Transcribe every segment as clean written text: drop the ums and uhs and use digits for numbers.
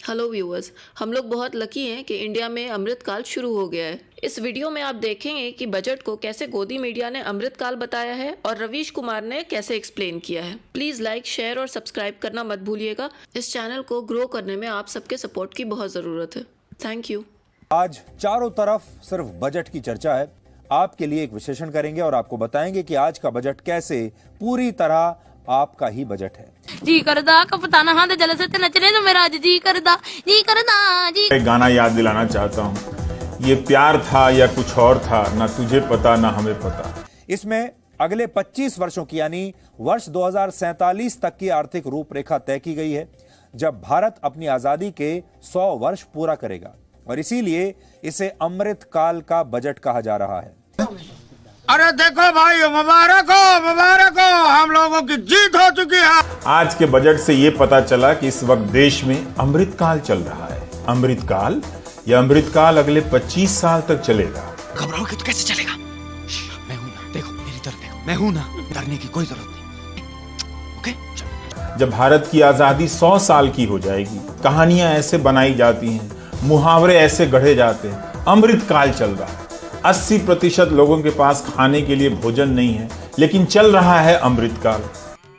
Hello viewers, हम लोग बहुत लकी हैं कि इंडिया में अमृतकाल शुरू हो गया है। इस वीडियो में आप देखेंगे कि बजट को कैसे गोदी मीडिया ने अमृतकाल बताया है और रवीश कुमार ने कैसे एक्सप्लेन किया है। प्लीज़ लाइक, शेयर और सब्सक्राइब करना मत भूलिएगा। इस चैनल को ग्रो करने में आप सबके सपोर्ट की बहुत ज़रूरत है। Thank you. आज चारों तरफ सिर्फ बजट की चर्चा है। आपके लिए एक विश्लेषण करेंगे और आपको बताएंगे कि आज का बजट कैसे पूरी तरह आपका ही बजट है। जी करदा कपताना हां जल से नचने तो मेरा जी करदा जी। एक गाना याद दिलाना चाहता हूँ, ये प्यार था या कुछ और था, ना तुझे पता ना हमें पता। इसमें अगले 25 वर्षों की यानी वर्ष 2047 तक की आर्थिक रूपरेखा तय की गई है, जब भारत अपनी आजादी के 100 वर्ष पूरा करेगा और इसीलिए इसे अमृत काल का बजट कहा जा रहा है। अरे देखो भाई, मुबारक हो, हम लोगों की जीत हो चुकी है। आज के बजट से ये पता चला कि इस वक्त देश में अमृतकाल चल रहा है। अमृतकाल, यह अमृतकाल अगले 25 साल तक चलेगा। घबराओगे तो कैसे चलेगा? मैं हूं ना, देखो मेरी तरफ देखो, मैं हूं ना, डरने की कोई जरूरत नहीं। ओके? जब भारत की आजादी 100 साल की हो जाएगी, कहानियां ऐसे बनाई जाती हैं, मुहावरे ऐसे गढ़े जाते हैं। अमृतकाल चल रहा है। 80% लोगों के पास खाने के लिए भोजन नहीं है, लेकिन चल रहा है अमृतकाल।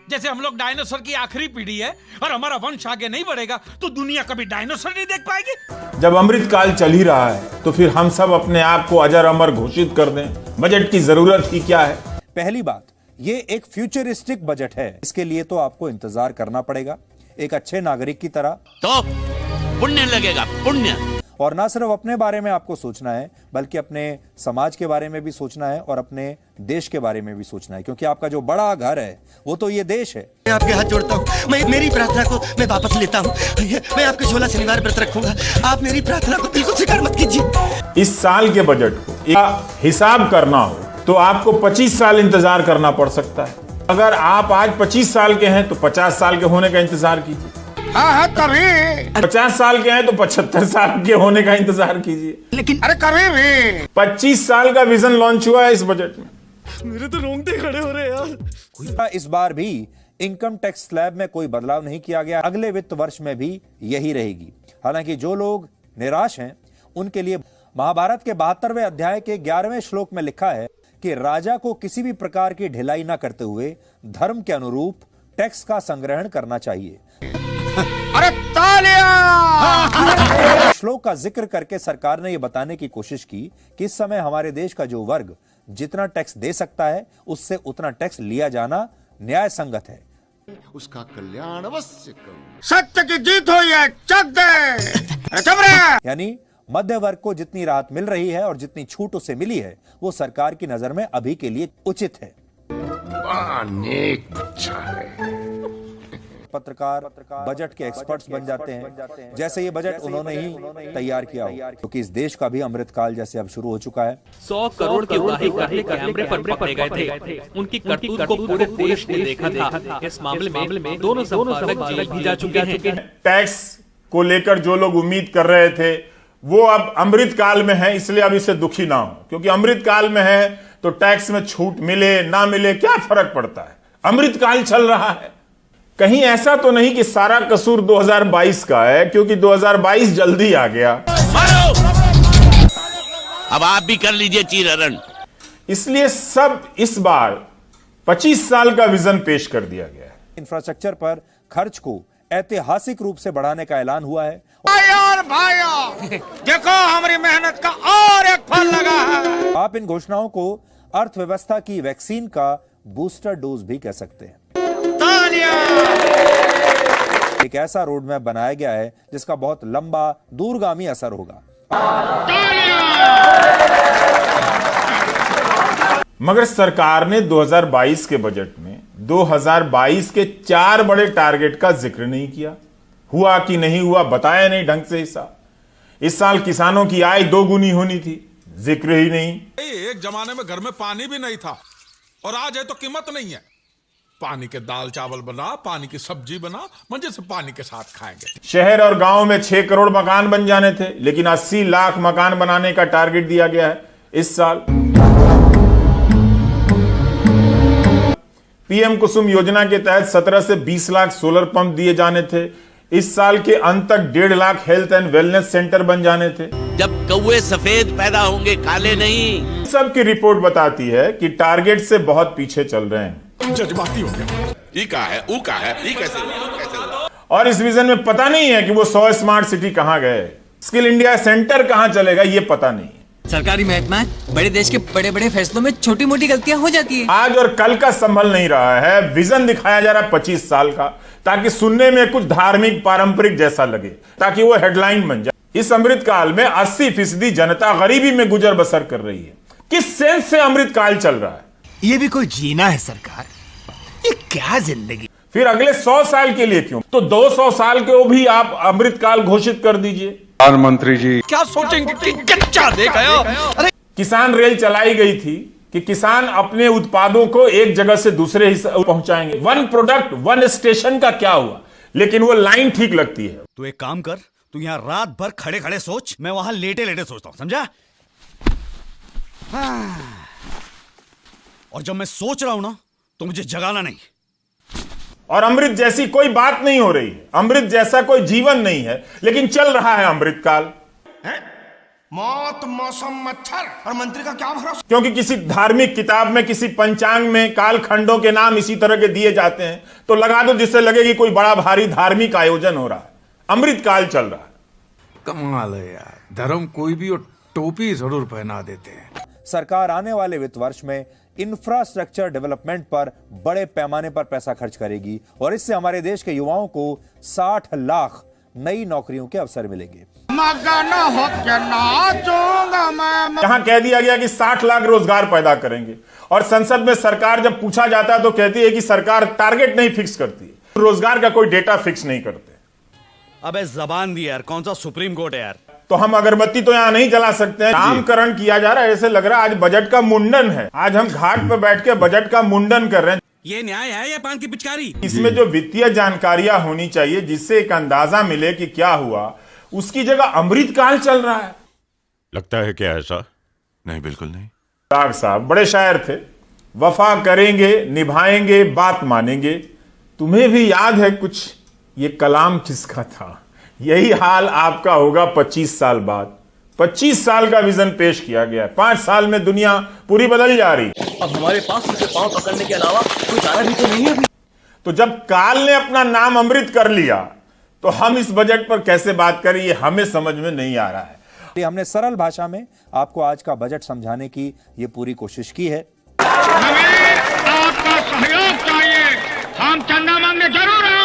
जैसे हम लोग डायनासोर की आखिरी पीढ़ी है और हमारा वंश आगे नहीं बढ़ेगा तो दुनिया कभी डायनासोर नहीं देख पाएगी। जब अमृतकाल चल ही रहा है तो फिर हम सब अपने आप को अजर अमर घोषित कर दें। बजट की जरूरत ही क्या है? पहली बात, ये एक फ्यूचरिस्टिक बजट है। इसके लिए तो आपको इंतजार करना पड़ेगा एक अच्छे नागरिक की तरह। तो पुण्य लगेगा, पुण्य। और ना सिर्फ अपने बारे में आपको सोचना है, बल्कि अपने समाज के बारे में भी सोचना है और अपने देश के बारे में भी सोचना है, क्योंकि आपका जो बड़ा घर है वो तो ये देश है। मैं आपके हाथ जोड़ता हूँ, मैं मेरी प्रार्थना को मैं वापस लेता हूँ। मैं आपके 16 शनिवार व्रत रखूंगा। आप मेरी प्रार्थना को बिल्कुल स्वीकार मत कीजिए। इस साल के बजट को एक हिसाब करना हो तो आपको 25 साल इंतजार करना पड़ सकता है। अगर आप आज 25 साल के हैं तो 50 साल के होने का इंतजार कीजिए। हाँ कभी 50 साल के हैं तो 75 साल के होने का इंतजार कीजिए। लेकिन अरे कभी भी 25 साल का विजन लॉन्च हुआ है इस बजट में। मेरे तो रोंगटे खड़े हो रहे हैं यार। इस बार भी इनकम टैक्स स्लैब में कोई बदलाव नहीं किया गया। अगले वित्त वर्ष में भी यही रहेगी। हालांकि जो लोग निराश हैं उनके लिए महाभारत के 72वें अध्याय के 11वें श्लोक में लिखा है कि राजा को किसी भी प्रकार की ढिलाई न करते हुए धर्म के अनुरूप टैक्स का संग्रहण करना चाहिए। अरे तालियां! श्लोक का जिक्र करके सरकार ने यह बताने की कोशिश की कि इस समय हमारे देश का जो वर्ग जितना टैक्स दे सकता है उससे उतना टैक्स लिया जाना न्याय संगत है। उसका कल्याण अवश्य करो। सत्य की जीत हुई है, चक दे। अरे चुप रहे। यानी मध्य वर्ग को जितनी राहत मिल रही है और जितनी छूट उसे मिली है वो सरकार की नजर में अभी के लिए उचित है। नेक बच्चा है। पत्रकार बजट के एक्सपर्ट्स बन जाते हैं, जैसे ये बजट उन्होंने ही तैयार किया हो, क्योंकि इस देश का भी अमृतकाल जैसे अब शुरू हो चुका है। 100 करोड़ के उड़ाही करने कैमरे पर पकड़े गए थे। उनकी करतूत को पूरे देश ने देखा था। इस मामले में दोनों संपादक जेल भी जा चुके हैं। टैक्स को लेकर जो लोग उम्मीद कर रहे थे वो अब अमृतकाल में है, इसलिए अब इससे दुखी ना हो, क्योंकि अमृतकाल में है तो टैक्स में छूट मिले ना मिले क्या फर्क पड़ता है। अमृतकाल चल रहा है। कहीं ऐसा तो नहीं कि सारा कसूर 2022 का है, क्योंकि 2022 जल्दी आ गया। अब आप भी कर लीजिए चीरहरण। इसलिए सब इस बार 25 साल का विजन पेश कर दिया गया है। इंफ्रास्ट्रक्चर पर खर्च को ऐतिहासिक रूप से बढ़ाने का ऐलान हुआ है। भाइयों, देखो हमारी मेहनत का और एक फल लगा है। आप इन घोषणाओं को अर्थव्यवस्था की वैक्सीन का बूस्टर डोज भी कह सकते हैं। एक ऐसा रोड मैप बनाया गया है जिसका बहुत लंबा दूरगामी असर होगा। मगर सरकार ने 2022 के बजट में 2022 के 4 बड़े टारगेट का जिक्र नहीं किया। हुआ कि नहीं हुआ बताया नहीं ढंग से हिसाब। इस साल किसानों की आय 2 गुनी होनी थी, जिक्र ही नहीं। एक जमाने में घर में पानी भी नहीं था और आज है तो कीमत नहीं है। पानी के दाल चावल बना, पानी की सब्जी बना, मजे से पानी के साथ खाएंगे। शहर और गांव में 6 करोड़ मकान बन जाने थे, लेकिन 80 लाख मकान बनाने का टारगेट दिया गया है इस साल। पीएम कुसुम योजना के तहत 17 से 20 लाख सोलर पंप दिए जाने थे, इस साल के अंत तक 1.5 lakh health and wellness centre बन जाने थे। जब कौवे सफेद पैदा होंगे काले नहीं। सबकी रिपोर्ट बताती है कि टारगेट से बहुत पीछे चल रहे हैं। जज्बाती हो गया। ये का है, वो का है, ये कैसे और इस विजन में पता नहीं है कि वो 100 स्मार्ट सिटी कहां गए, स्किल इंडिया सेंटर कहां चलेगा, ये पता नहीं। सरकारी महकमा बड़े देश के बड़े बड़े फैसलों में छोटी मोटी गलतियां हो जाती है। आज और कल का संभल नहीं रहा है। विजन दिखाया जा रहा है 25 साल का, ताकि सुनने में कुछ धार्मिक पारंपरिक जैसा लगे, ताकि वो हेडलाइन बन जाए। इस अमृत काल में 80% जनता गरीबी में गुजर बसर कर रही है। किस सेंस से अमृत काल चल रहा है? ये भी कोई जीना है सरकार? ये क्या जिंदगी? फिर अगले 100 साल के लिए क्यों? तो 200 साल के वो भी आप अमृत काल घोषित कर दीजिए। प्रधानमंत्री जी क्या सोचेंगे कि कच्चा देख आया? अरे किसान रेल चलाई गई थी कि किसान अपने उत्पादों को एक जगह से दूसरे हिस्से पहुंचाएंगे। 1 प्रोडक्ट 1 स्टेशन का क्या हुआ? लेकिन वो लाइन ठीक लगती है। तू एक काम कर, तू यहाँ रात भर खड़े खड़े सोच, मैं वहां लेटे लेटे सोचता हूं, समझा? और जब मैं सोच रहा हूं ना, तो मुझे जगाना नहीं। और अमृत जैसी कोई बात नहीं हो रही है, अमृत जैसा कोई जीवन नहीं है, लेकिन चल रहा है अमृत काल। मौत, मौसम, मच्छर और मंत्री का क्या भरोसा? क्योंकि किसी धार्मिक किताब में, किसी पंचांग में काल खंडों के नाम इसी तरह के दिए जाते हैं, तो लगा दो जिससे लगे कि कोई बड़ा भारी धार्मिक आयोजन हो रहा है। अमृत काल चल रहा है। कमाल है यार, धर्म कोई भी और टोपी जरूर पहना देते हैं। सरकार आने वाले वित्त वर्ष में इंफ्रास्ट्रक्चर डेवलपमेंट पर बड़े पैमाने पर पैसा खर्च करेगी और इससे हमारे देश के युवाओं को 60 लाख नई नौकरियों के अवसर मिलेंगे। यहां कह दिया गया कि 60 लाख रोजगार पैदा करेंगे, और संसद में सरकार जब पूछा जाता है तो कहती है कि सरकार टारगेट नहीं फिक्स करती, रोजगार का कोई डेटा फिक्स नहीं करते। अबे जबान दी यार, कौन सा सुप्रीम कोर्ट है यार? तो हम अगरबत्ती तो यहां नहीं जला सकते हैं। नामकरण किया जा रहा है, ऐसे लग रहा है आज बजट का मुंडन है। आज हम घाट पर बैठ के बजट का मुंडन कर रहे हैं। ये न्याय है या पान की पिचकारी? इसमें जो वित्तीय जानकारियां होनी चाहिए जिससे एक अंदाजा मिले कि क्या हुआ, उसकी जगह अमृत काल चल रहा है। लगता है क्या ऐसा? नहीं, बिल्कुल नहीं। राग साहब बड़े शायर थे, वफा करेंगे, निभाएंगे, बात मानेंगे। तुम्हें भी याद है कुछ ये कलाम किसका था? यही हाल आपका होगा 25 साल बाद। 25 साल का विजन पेश किया गया है। 5 साल में दुनिया पूरी बदल जा रही। अब हमारे पास उसे पांव पकड़ने के अलावा कोई चारा भी तो नहीं है। तो जब काल ने अपना नाम अमृत कर लिया, तो हम इस बजट पर कैसे बात करें, ये हमें समझ में नहीं आ रहा है। हमने सरल भाषा में आपको आज का बजट समझाने की ये पूरी कोशिश की है। हमें आपका सहयोग चाहिए। हम चंदा मांगने जरूर आए।